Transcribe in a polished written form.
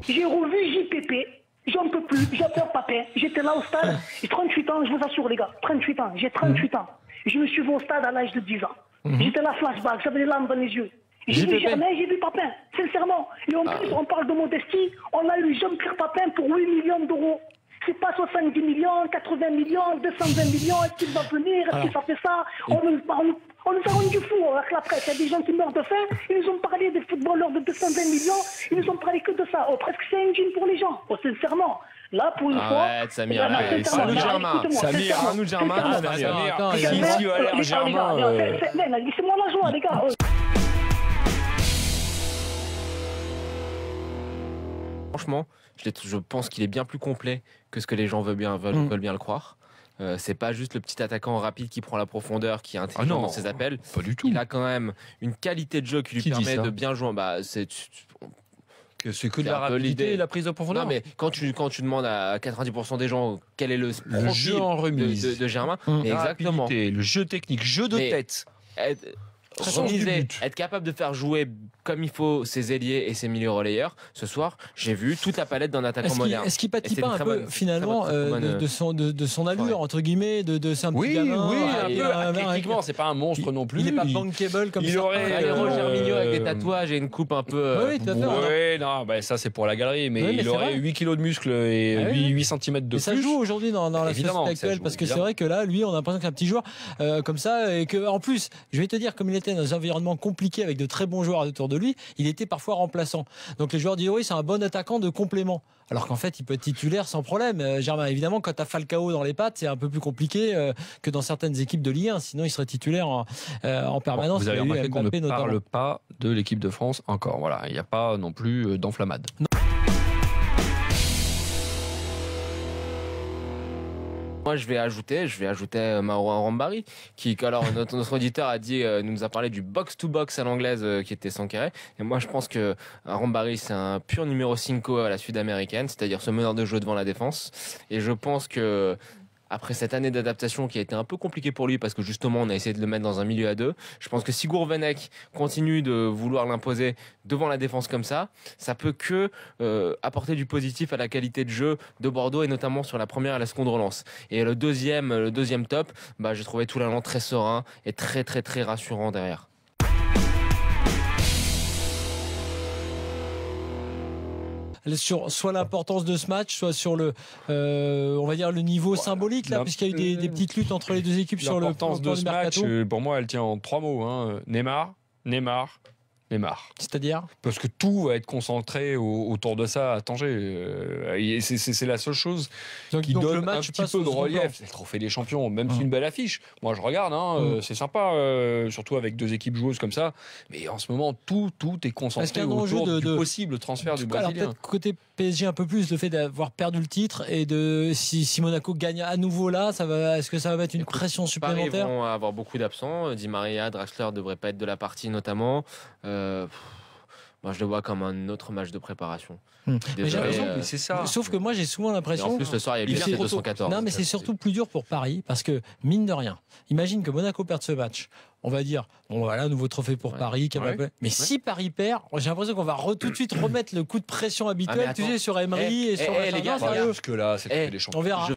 J'ai revu JPP. J'en peux plus. J'ai peur, Papin. J'étais là au stade. J'ai 38 ans, je vous assure, les gars. 38 ans. J'ai 38 ans. Je me suis vu au stade à l'âge de 10 ans. J'étais là, flashback. J'avais des larmes dans les yeux. J'ai vu Germain, j'ai vu Papin. Sincèrement. Et en plus, on parle de modestie. On a eu Jean-Pierre Papin pour 8 millions d'euros. C'est pas 70 millions, 80 millions, 220 millions. Est-ce qu'il va venir? Est-ce que ça fait ça? On nous a rendu fou avec la presse. Il y a des gens qui meurent de faim. Ils nous ont parlé des footballeurs de 220 millions. Ils nous ont parlé que de ça. Oh, presque c'est un jean pour les gens. Oh, sincèrement. Là, pour une fois. Arrête, Samir. Arrête, Germain. Samir, Arnaud Germain. Germain. Laissez-moi la joie, les gars. Franchement, je pense qu'il est bien plus complet que ce que les gens veulent bien le croire. C'est pas juste le petit attaquant rapide qui prend la profondeur, qui est intelligent dans ses appels. Pas du tout. Il a quand même une qualité de jeu qui lui permet de bien jouer. C'est que de la rapidité et la prise de profondeur. Non, mais quand tu demandes à 90% des gens quel est le jeu en remise de Germain, exactement. Le jeu technique, jeu de tête. Être capable de faire jouer comme il faut ses ailiers et ses milieux relayeurs. Ce soir, j'ai vu toute la palette d'un attaquant moderne. Est-ce qu'il pâtit pas un peu finalement de son allure, entre guillemets, de c'est un petit gamin? Oui, un peu. Techniquement, c'est pas un monstre non plus. Il n'est pas bankable comme ça. Il aurait Roger Mignot avec des tatouages et une coupe un peu. Oui, tout à fait. Oui, non, ça c'est pour la galerie, mais il aurait 8 kilos de muscles et 8 cm de plus. Ça joue aujourd'hui dans la société actuelle, parce que c'est vrai que là, lui, on a l'impression qu'un petit joueur comme ça, et que en plus, je vais te dire, comme il était dans un environnement compliqué avec de très bons joueurs autour de lui, il était parfois remplaçant. Donc les joueurs disent oui, c'est un bon attaquant de complément. Alors qu'en fait, il peut être titulaire sans problème. Germain, évidemment, quand tu as Falcao dans les pattes, c'est un peu plus compliqué que dans certaines équipes de Ligue 1. Sinon, il serait titulaire en permanence. Vous avez remarqué qu'on ne parle pas de l'équipe de France encore. Voilà, il n'y a pas non plus d'enflammade. Moi, je vais ajouter Marouane Rambari, qui, alors, notre auditeur a dit, nous a parlé du box-to-box à l'anglaise, qui était Sankaré. Et moi, je pense que Rambari, c'est un pur numéro 5 à la sud-américaine, c'est-à-dire ce meneur de jeu devant la défense. Et je pense que, après cette année d'adaptation qui a été un peu compliquée pour lui parce que justement on a essayé de le mettre dans un milieu à deux, je pense que si Gourvenec continue de vouloir l'imposer devant la défense comme ça peut que apporter du positif à la qualité de jeu de Bordeaux et notamment sur la première et la seconde relance. Et le deuxième top, j'ai trouvé Toulalan très serein et très très très rassurant derrière. Sur soit l'importance de ce match, soit sur le, on va dire le niveau symbolique là, puisqu'il y a eu des petites luttes entre les deux équipes sur l'importance de ce match. Pour moi, elle tient en 3 mots. Neymar. C'est-à-dire parce que tout va être concentré autour de ça à Tanger. C'est la seule chose qui donne le match un petit peu de relief. C'est le trophée des champions, même si c'est une belle affiche. Moi, je regarde, c'est sympa, surtout avec deux équipes joueuses comme ça. Mais en ce moment, tout est concentré autour du possible transfert du Brésilien. Alors peut-être côté PSG un peu plus, le fait d'avoir perdu le titre et si Monaco gagne à nouveau là, est-ce que ça va mettre une pression supplémentaire? Paris vont avoir beaucoup d'absents. Di Maria, Draxler ne devraient pas être de la partie notamment. Moi, je le vois comme un autre match de préparation. C'est ça. Sauf que moi, j'ai souvent l'impression. En plus, le soir, il y a l'UFC 214. Non, mais c'est surtout plus dur pour Paris parce que, mine de rien, imagine que Monaco perde ce match. On va dire, bon voilà, nouveau trophée pour Paris. Mais si Paris perd, j'ai l'impression qu'on va tout de suite remettre le coup de pression habituel, tu sais, sur Emery et sur les gars, parce que là, c'est les champions. On verra.